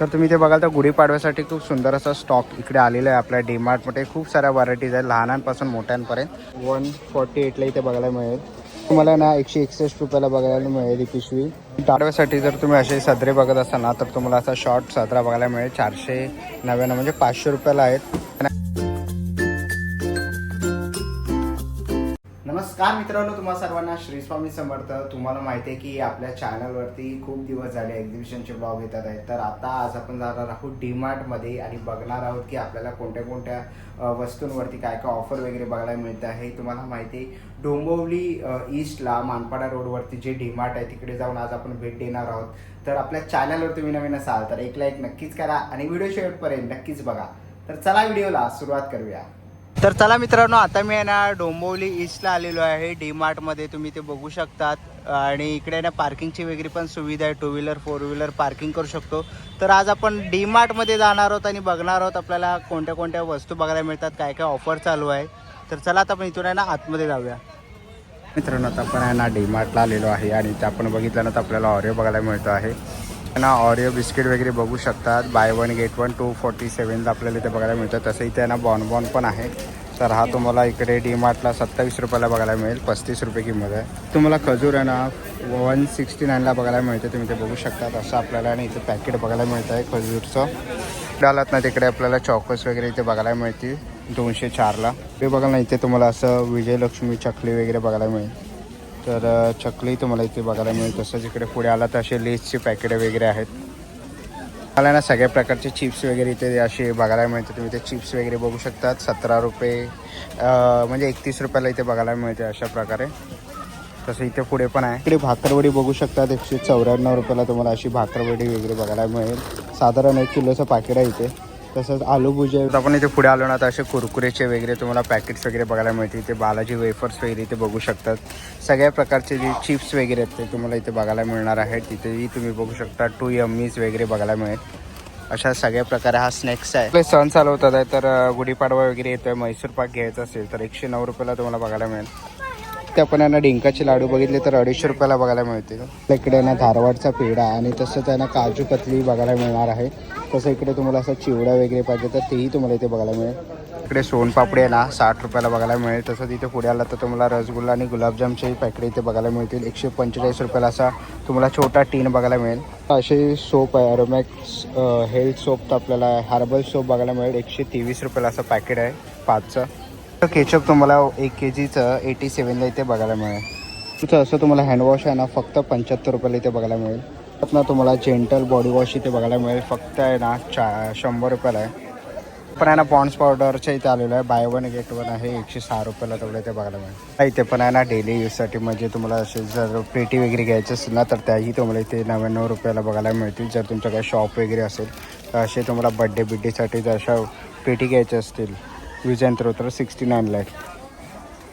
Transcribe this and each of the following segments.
तर तुम्ही ते बघाल तर गुढीपाडव्यासाठी खूप सुंदर असा स्टॉक इकडे आलेला आहे आपल्या डीमार्टमध्ये. खूप साऱ्या व्हरायटीज आहेत लहानांपासून मोठ्यांपर्यंत. 148ला इथे बघायला मिळेल तुम्हाला ना. 161 रुपयाला बघायला मिळेल ही पिशवी. पाडव्यासाठी जर तुम्ही असे सदरे बघत असाल ना तर तुम्हाला असा शॉर्ट सदरा बघायला मिळेल 499 म्हणजे 500 रुपयाला आहेत. नमस्कार मित्रांनो, तुम्हा सर्वांना श्री स्वामी समर्थ. तुम्हाला माहिती आहे की आपल्या चॅनलवरती खूप दिवस झाले एक्झिबिशनचे ब्लॉग येतात आहेत. तर आता आज आपण जाणार आहोत डीमार्टमध्ये आणि बघणार आहोत की आपल्याला कोणत्या कोणत्या वस्तूंवरती काय काय ऑफर वगैरे बघायला मिळतं आहे. तुम्हाला माहिती आहे डोंबिवली ईस्टला मानपाडा रोडवरती जे डीमार्ट आहे तिकडे जाऊन आज आपण भेट देणार आहोत. तर आपल्या चॅनलवर तुम्ही नवीन असाल तर एक लाईक नक्कीच करा आणि व्हिडिओ शेवटपर्यंत नक्कीच बघा. तर चला व्हिडिओला सुरुवात करूया. तर चला मित्रांनो, आता मी आहे ना डोंबिवली ईस्टला आलेलो आहे डीमार्टमध्ये. तुम्ही ते बघू शकतात आणि इकडे ना पार्किंगची वगैरे पण सुविधा आहे. 2 व्हीलर 4 व्हीलर पार्किंग करू शकतो. तर आज आपण डीमार्टमध्ये जाणार आहोत आणि बघणार आहोत आपल्याला कोणत्या कोणत्या वस्तू बघायला मिळतात, काय काय ऑफर चालू आहे. तर चला आता आपण इथून आहे ना आतमध्ये जाऊया. मित्रांनो, आता आपण आहे ना डीमार्टला आलेलो आहे आणि ते आपण बघितलं ना तर आपल्याला ऑरिओ बघायला मिळतो आहे ना. ऑरिओ बिस्किट वगैरे बघू शकतात. बाय 1 गेट 1 247 आपल्याला इथे बघायला मिळतं. तसं इथे ना बॉन पण आहे. तर हा तुम्हाला इकडे डीमार्टला 27 रुपयाला बघायला मिळेल. 35 रुपये किंमत आहे. तुम्हाला खजूर आहे ना 169ला बघायला मिळते. तुम्ही ते बघू शकतात. असं आपल्याला ना इथे पॅकेट बघायला मिळतं आहे खजूरचं. इकडे आलात ना तिकडे आपल्याला चॉकोस वगैरे इथे बघायला मिळतील 204ला. ते बघा ना इथे तुम्हाला असं विजयलक्ष्मी चकली वगैरे बघायला मिळेल. तर चकली तुम्हाला इथे बघायला मिळेल. तसंच इकडे पुढे आला तर असे लेसचे पॅकेट वगैरे आहेत. मला ना सगळ्या प्रकारचे चिप्स वगैरे इथे असे बघायला मिळते. तुम्ही ते चिप्स वगैरे बघू शकतात. 17 रुपये म्हणजे 31 रुपयाला इथे बघायला मिळते अशा प्रकारे. तसं इथे पुढे पण आहे. इकडे भाकरवडी बघू शकतात. 194 रुपयाला तुम्हाला अशी भाकरवडी वगैरे बघायला मिळेल. साधारण 1 किलोचं पॅकेट आहे इथे. तसंच आलू भुजिया. आपण इथे पुढे आलो ना तर असे कुरकुरेचे वगैरे तुम्हाला पॅकेट्स वगैरे बघायला मिळतील. इथे बालाजी वेफर्स वगैरे इथे बघू शकतात. सगळ्या प्रकारचे जे चिप्स वगैरे आहेत ते तुम्हाला इथे बघायला मिळणार आहेत. तिथेही तुम्ही बघू शकता 2 यम्मीज वगैरे बघायला मिळेल. अशा सगळ्या प्रकारे हा स्नॅक्स आहे. आपले सण चालू होतात आहे. तर गुढीपाडवा वगैरे येतोय. म्हैसूर पाक घ्यायचा असेल तर 109 रुपयाला तुम्हाला बघायला मिळेल. ते आपण यांना डिंकाचे लाडू बघितले तर 250 रुपयाला बघायला मिळतील. इकडे ना धारवाडचा पेढा आणि तसंच आहे ना काजू कतली बघायला मिळणार आहे. तसं इकडे तुम्हाला असं चिवडा वगैरे पाहिजे तर तेही तुम्हाला इथे बघायला मिळेल. इकडे सोनपापडी आहे ना 60 रुपयाला बघायला मिळेल. तसंच इथे पुढे आला तर तुम्हाला रसगुल्ला आणि गुलाबजामचेही पॅकेट इथे बघायला मिळतील. 145 रुपयाला असा तुम्हाला छोटा टीन बघायला मिळेल. असे सोप आहे अरोमॅक्स हेल्थ सोप तर आपल्याला हर्बल सोप बघायला मिळेल. 123 रुपयाला असं पॅकेट आहे 5चं. केचप तुम्हाला 1 kgचं 87ला इथे बघायला मिळेल. तुमचं असं तुम्हाला हँडवॉश आहे ना फक्त 75 रुपयाला इथे बघायला मिळेल. ना तुम्हाला जेंटल बॉडी वॉश इथे बघायला मिळेल. फक्त आहे ना 100 रुपयाला आहे. पण आहे ना पॉन्ड्स पावडरच्या इथे आलेलं आहे. बाय 1 गेट 1 आहे. 106 रुपयाला तेवढं इथे बघायला मिळेल. इथे पण आहे ना डेली यूजसाठी म्हणजे तुम्हाला असे जर पेटी वगैरे घ्यायचं असेल ना तर त्याही तुम्हाला इथे 99 रुपयाला बघायला मिळतील. जर तुमच्या काही शॉप वगैरे असेल तर असे तुम्हाला बिड्डेसाठी जर अशा पेटी घ्यायच्या असतील यूज अँड थ्रो तर 69ला आहे.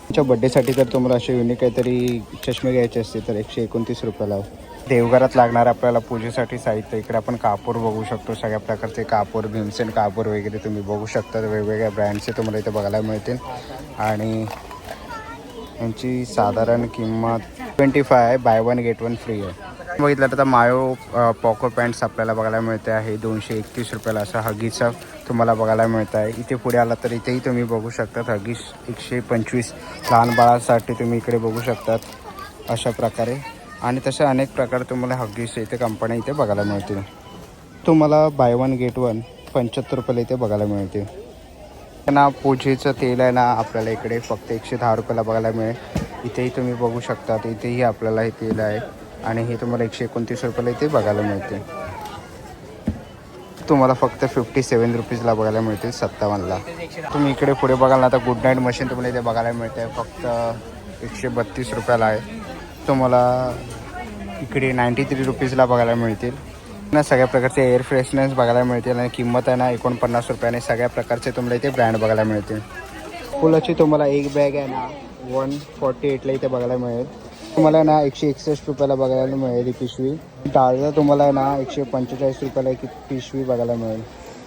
तुमच्या बड्डेसाठी तर तुम्हाला असे युनिक काहीतरी चष्मे घ्यायचे असतील तर 129 रुपयाला आहे. देवघरात लागणार आपल्याला पूजेसाठी साहित्य. इकडे आपण कापूर बघू शकतो. सगळ्या प्रकारचे कापूर, भीमसेन कापूर वगैरे तुम्ही बघू शकता. वेगवेगळ्या ब्रँडचे तुम्हाला इथे बघायला मिळतील आणि यांची साधारण किंमत 25 आहे. बाय 1 गेट 1 फ्री आहे. बघितलं तर मायो पॉको पॅन्ट्स आपल्याला बघायला मिळते आहे 231 रुपयाला. असं हगीचं तुम्हाला बघायला मिळतं आहे. इथे पुढे आला तर इथेही तुम्ही बघू शकतात हगीस 125 लहान बाळासाठी तुम्ही इकडे बघू शकतात अशा प्रकारे. आणि तसे अनेक प्रकार तुम्हाला हगीस इथे कंपन्या इथे बघायला मिळतील. तुम्हाला बाय 1 गेट 1 75 रुपयाला इथे बघायला मिळते. ना पूजेचं तेल आहे ना आपल्याला इकडे फक्त 110 रुपयाला बघायला मिळेल. इथेही तुम्ही बघू शकता. इथेही आपल्याला हे तेल आहे आणि हे तुम्हाला 129 रुपयाला इथे बघायला मिळते. तुम्हाला फक्त 57 रुपीजला बघायला मिळतील 57ला. तुम्ही इकडे पुढे बघाल ना आता गुड नाईट मशीन तुम्हाला इथे बघायला मिळते. फक्त 132 रुपयाला आहे. तुम्हाला इकडे 93 रुपीजला बघायला मिळतील. ना सगळ्या प्रकारचे एअर फ्रेशनर्स बघायला मिळतील आणि किंमत आहे ना 49 रुपयाने. सगळ्या प्रकारचे तुम्हाला इथे ब्रँड बघायला मिळतील. फुलाची तुम्हाला एक बॅग आहे ना 148ला इथे बघायला मिळेल. तुम्हाला ना 161 रुपयाला बघायला मिळेल ही पिशवी. डाळचा तुम्हाला ना 145 रुपयाला एक पिशवी बघायला मिळेल.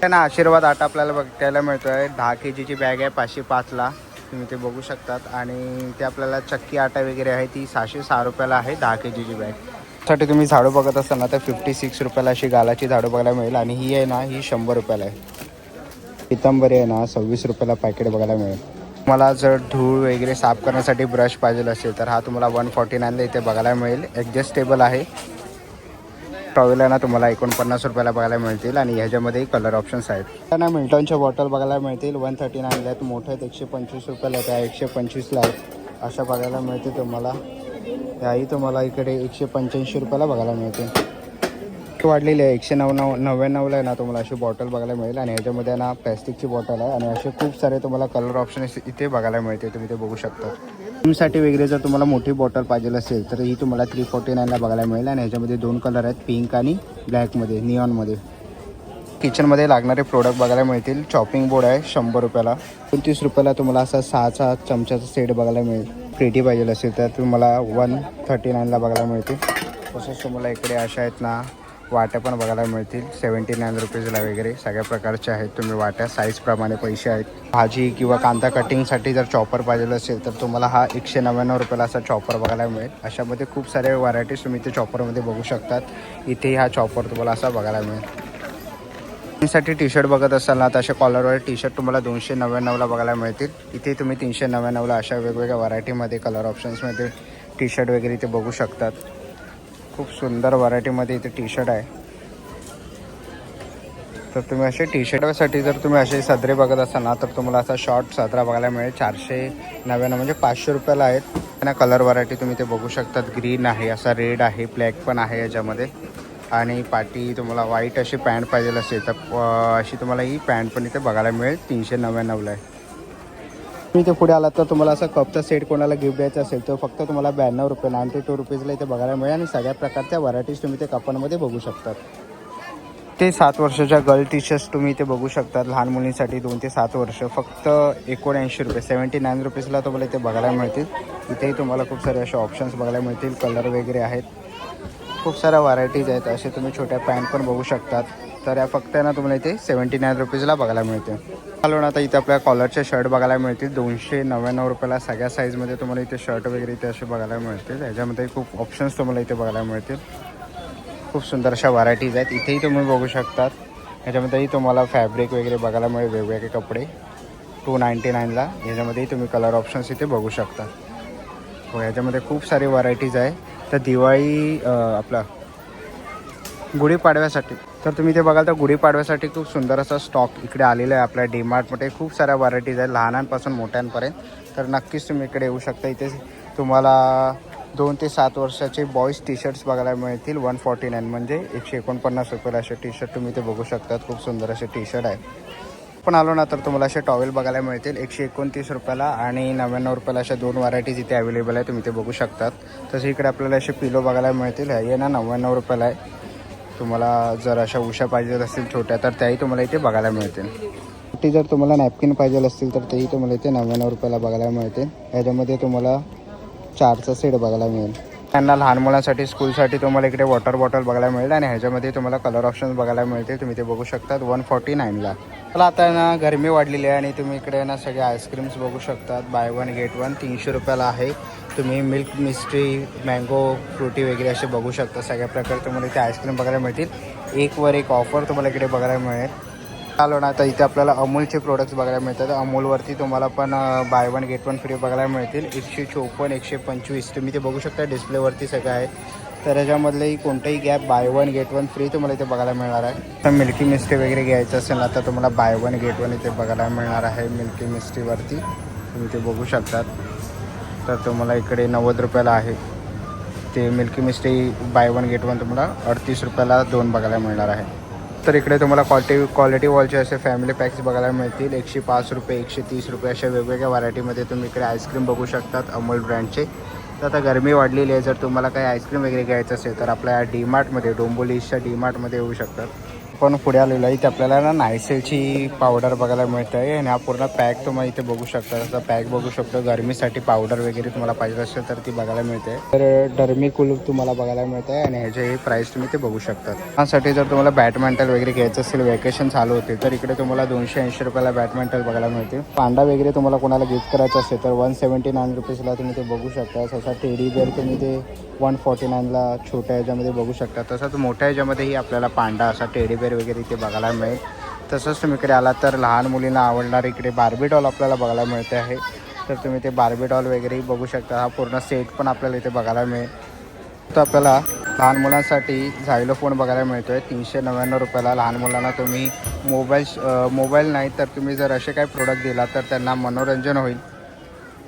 ना आशीर्वाद आटा आपल्याला बघायला मिळतो आहे. 10 kgची बॅग आहे 505ला. तुम्ही ते बघू शकतात. आणि ते आपल्याला चक्की आटा वगैरे आहे ती 606 रुपयाला आहे 10 kgची बॅग. साठी तुम्ही झाडू बघत असाल ना तर 56 रुपयाला अशी गालाची झाडू बघायला मिळेल. आणि ही आहे ना ही 100 रुपयाला आहे. पितांबरी आहे ना 26 रुपयाला पॅकेट बघायला मिळेल. मला जर धूळ वगैरे साफ करण्यासाठी ब्रश पाहिजे असेल तर हा तुम्हाला 149ला इथे बघायला मिळेल. ॲडजस्टेबल आहे. टॉवेल आहे ना तुम्हाला 49 रुपयाला बघायला मिळतील. आणि ह्याच्यामध्ये कलर ऑप्शन्स आहेत. त्यांना मिल्टनच्या बॉटल बघायला मिळतील. 139ला आहेत. मोठ्या आहेत 125 रुपयाला आहेत. 125ला आहेत. अशा बघायला मिळते तुम्हाला. याही तुम्हाला इकडे 185 रुपयाला बघायला मिळते. वाढलेली आहे 199ला आहे ना तुम्हाला अशी बॉटल बघायला मिळेल. आणि ह्याच्यामध्ये ना प्लॅस्टिकची बॉटल आहे. आणि असे खूप सारे तुम्हाला कलर ऑप्शन इथे बघायला मिळते. तुम्ही ते बघू शकता. जिमसाठी वगैरे जर तुम्हाला मोठी बॉटल पाहिजे असेल तर ही तुम्हाला 349ला बघायला मिळेल. आणि ह्याच्यामध्ये 2 कलर आहेत, पिंक आणि ब्लॅकमध्ये, निऑनमध्ये. किचनमध्ये लागणारे प्रोडक्ट बघायला मिळतील. चॉपिंग बोर्ड आहे 100 रुपयाला. 29 रुपयाला तुम्हाला असा 6 चमचाचा सेट बघायला मिळेल. पेटी पाहिजे असेल तर तुम्हाला 139ला बघायला मिळतील. तसंच तुम्हाला इकडे अशा आहेत ना वाट्या पण बघायला मिळतील. 79 रुपीजला वगैरे सगळ्या प्रकारच्या आहेत. तुम्ही वाट्या साईजप्रमाणे पैसे आहेत. भाजी किंवा कांदा कटिंगसाठी जर चॉपर पाहिजे असेल तर तुम्हाला हा 199 रुपयाला असा चॉपर बघायला मिळेल. अशामध्ये खूप सारे व्हरायटीज तुम्ही इथे चॉपरमध्ये बघू शकतात. इथे हा चॉपर तुम्हाला असा बघायला मिळेल. साठी टी शर्ट बघत असाल ना तर अशा कॉलरवर टी शर्ट तुम्हाला 299ला बघायला मिळतील. इथे तुम्ही 399ला अशा वेगवेगळ्या व्हरायटीमध्ये कलर ऑप्शन्समध्ये टी शर्ट वगैरे इथे बघू शकतात. खूप सुंदर व्हरायटीमध्ये इथे टी शर्ट आहे. तर तुम्ही असे टी शर्टसाठी जर तुम्ही असे सदरे बघत असाल ना तर तुम्हाला असा शॉर्ट सदरा बघायला मिळेल. 499 म्हणजे 500 रुपयाला आहेत. त्यांना कलर व्हरायटी तुम्ही ते बघू शकतात. ग्रीन आहे, असा रेड आहे, ब्लॅक पण आहे याच्यामध्ये. आणि पाटी तुम्हाला व्हाईट अशी पॅन्ट पाहिजे असेल तर अशी तुम्हाला ही पॅन्ट पण इथे बघायला मिळेल. 399ला आहे. तुम्ही इथे पुढे आलात तर तुम्हाला असं कपचा सेट कोणाला गिफ्ट द्यायचा असेल तर फक्त तुम्हाला 92 रुपये 92 रुपीजला इथे बघायला मिळेल. आणि सगळ्या प्रकारच्या व्हरायटीज तुम्ही ते कपांमध्ये बघू शकतात. ते 7 वर्षाच्या गर्ल टी शर्ट्स तुम्ही इथे बघू शकतात. लहान मुलींसाठी 2 ते 7 वर्ष फक्त 79 रुपये 79 रुपीजला तुम्हाला इथे बघायला मिळतील. इथेही तुम्हाला खूप सारे असे ऑप्शन्स बघायला मिळतील. कलर वगैरे आहेत. खूप साऱ्या व्हरायटीज आहेत. असे तुम्ही छोट्या पॅन्ट पण बघू शकतात. तर या फक्त ना तुम्हाला इथे 79 रुपीजला बघायला मिळते. चालू ना आता इथे आपल्या कॉलरचे शर्ट बघायला मिळतील. 299 रुपयाला सगळ्या साईजमध्ये तुम्हाला इथे शर्ट वगैरे इथे असे बघायला मिळतील. ह्याच्यामध्ये खूप ऑप्शन्स तुम्हाला इथे बघायला मिळतील. खूप सुंदर अशा व्हरायटीज आहेत. इथेही तुम्ही बघू शकतात. ह्याच्यामध्येही तुम्हाला फॅब्रिक वगैरे बघायला मिळेल. वेगवेगळे कपडे 299ला. ह्याच्यामध्येही तुम्ही कलर ऑप्शन्स इथे बघू शकता. हो ह्याच्यामध्ये खूप सारी व्हरायटीज आहे. तर दिवाळी आपला गुढीपाडव्यासाठी तर तुम्ही ते बघाल तर गुढीपाडव्यासाठी खूप सुंदर असा स्टॉक इकडे आलेला आहे. आपल्या डीमार्टमध्ये खूप साऱ्या व्हरायटीज आहेत लहानांपासून मोठ्यांपर्यंत. तर नक्कीच तुम्ही इकडे येऊ शकता. इथे तुम्हाला 2 ते 7 वर्षाचे बॉईज टी शर्ट्स बघायला मिळतील. 149 म्हणजे 149 रुपयाला असे टी शर्ट तुम्ही इथे बघू शकतात. खूप सुंदर असे टी शर्ट आहेत. पण आलो ना तर तुम्हाला असे टॉवेल बघायला मिळतील 129 रुपयाला. आणि 99 रुपयाला अशा 2 व्हरायटीज इथे अवेलेबल आहे. तुम्ही ते बघू शकतात. तसे इकडे आपल्याला असे पिलो बघायला मिळतील. हे ना 99 रुपयाला आहे. तुम्हाला जर अशा उशा पाहिजे असतील छोट्या तर त्याही तुम्हाला इथे बघायला मिळतील. ती जर तुम्हाला नॅपकिन पाहिजे असतील तर तेही तुम्हाला इथे 99 रुपयाला बघायला मिळतील. ह्याच्यामध्ये तुम्हाला 4चा सेट बघायला मिळेल. त्यांना लहान मुलांसाठी स्कूलसाठी तुम्हाला इकडे वॉटर बॉटल बघायला मिळेल. आणि ह्याच्यामध्ये तुम्हाला कलर ऑप्शन्स बघायला मिळतील. तुम्ही ते बघू शकतात 149ला. मला आता ना गरमी वाढलेली आहे आणि तुम्ही इकडे ना सगळे आईस्क्रीम्स बघू शकतात. बाय 1 गेट 1 300 रुपयाला आहे. तुम्ही मिल्क मिस्ट्री, मँगो, फ्रुटी वगैरे असे बघू शकता. सगळ्या प्रकारे तुम्हाला इथे आईस्क्रीम बघायला मिळतील. 1 वर 1 ऑफर तुम्हाला इकडे बघायला मिळेल. चालू ना आता इथे आपल्याला अमूलचे प्रोडक्ट्स बघायला मिळतात. अमूलवरती तुम्हाला पण बाय 1 गेट 1 फ्री बघायला मिळतील. 154 125 तुम्ही ते बघू शकता. डिस्प्लेवरती सगळं आहे. तर याच्यामधलंही कोणतंही गॅप बाय 1 गेट 1 फ्री तुम्हाला इथे बघायला मिळणार आहे. तर मिल्की मिस्टी वगैरे घ्यायचं असेल ना तर तुम्हाला बाय 1 गेट 1 इथे बघायला मिळणार आहे. मिल्की मिस्टीवरती तुम्ही ते बघू शकतात. तर तुम्हाला इकडे 90 रुपयाला आहे ते मिल्की मिस्टी. बाय 1 गेट 1 तुम्हाला 38 रुपयाला 2 बघायला मिळणार आहे. तर इकडे तुम्हाला क्वालिटी वॉलचे असे फॅमिली पॅक्स बघायला मिळतील. 105 रुपये 130 रुपये अशा वेगवेगळ्या व्हरायटीमध्ये तुम्ही इकडे आईस्क्रीम बघू शकतात अमूल ब्रँडचे. तर आता गरमी वाढलेली आहे. जर तुम्हाला काही आईस्क्रीम वगैरे घ्यायचं असेल तर आपल्या डीमार्टमध्ये डोंबिवलीच्या डीमार्टमध्ये येऊ शकतात. आपण पुढे आलेलो आहे इथे आपल्याला ना नायसेलची पावडर बघायला मिळते आहे आणि हा पूर्ण पॅक तुम्हाला इथे बघू शकता. तसं पॅक बघू शकतो. गरमीसाठी पावडर वगैरे तुम्हाला पाहिजे असेल तर ती बघायला मिळते. तर डर्मिकूल तुम्हाला बघायला मिळते आहे आणि ह्याचे प्राईस तुम्ही ते बघू शकता. त्यासाठी जर तुम्हाला बॅडमिंटन वगैरे घ्यायचं असेल, वेकेशन चालू होते, तर इकडे तुम्हाला 280 रुपयाला बॅडमिंटन बघायला मिळते. पांडा वगैरे तुम्हाला कोणाला गिफ्ट करायचं असेल तर 179 रुपीजला तुम्ही ते बघू शकता. तसा टेडी बेअर तुम्ही ते 149ला छोट्या ह्याच्यामध्ये बघू शकता. तसंच मोठ्या ह्याच्यामध्येही आपल्याला पांडा असा टेडी बेअर वगैरे इथे बघायला मिळेल. तसंच तुम्ही इकडे आलात तर लहान मुलींना आवडणार इकडे बार्बी डॉल आपल्याला बघायला मिळते आहे. तर तुम्ही ते बार्बी डॉल वगैरेही बघू शकता. हा पूर्ण सेट पण आपल्याला इथे बघायला मिळेल. तर आपल्याला लहान मुलांसाठी झायलोफोन बघायला मिळतो आहे 399 रुपयाला. लहान मुलांना तुम्ही मोबाईल नाही तर तुम्ही जर असे काही प्रोडक्ट दिला तर त्यांना मनोरंजन होईल.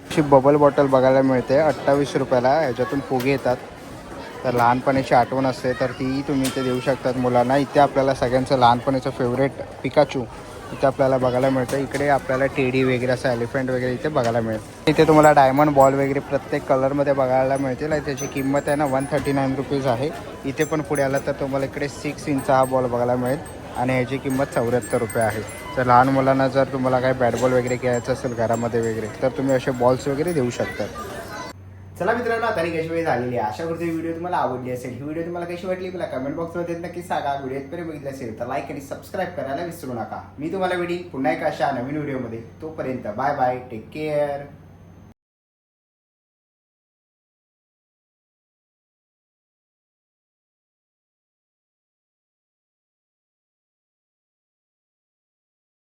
अशी बबल बॉटल बघायला मिळते 28 रुपयाला. ह्याच्यातून फुगे येतात. तर लहानपणीची आठवण असते तर ती तुम्ही इथे देऊ शकतात मुलांना. इथे आपल्याला सगळ्यांचं लहानपणीचं फेवरेट पिकाचू इथे आपल्याला बघायला मिळतं. इकडे आपल्याला टेडी वगैरे असं एलिफंट वगैरे इथे बघायला मिळेल. इथे तुम्हाला डायमंड बॉल वगैरे प्रत्येक कलरमध्ये बघायला मिळतील. आणि त्याची किंमत आहे ना 139 रुपीज आहे. इथे पण पुढे आला तर तुम्हाला इकडे 6 इंचचा हा बॉल बघायला मिळेल आणि ह्याची किंमत 74 रुपये आहे. तर लहान मुलांना जर तुम्हाला काही बॅट बॉल वगैरे घ्यायचं असेल घरामध्ये वगैरे तर तुम्ही असे बॉल्स वगैरे देऊ शकता. चला मित्रांनो, आता कशी वेळ झालेली आहे. आशा करतो ही व्हिडिओ तुम्हाला आवडली असेल. ही व्हिडिओ तुम्हाला कशी वाटली मला कमेंट बॉक्समध्ये नक्की सांगा. व्हिडिओ इथपर्यंत बघितली असेल तर लाईक आणि सबस्क्राईब करायला विसरू नका. मी तुम्हाला भेटीन पुन्हा एका अशा नवीन व्हिडिओमध्ये. तोपर्यंत बाय बाय, टेक केअर.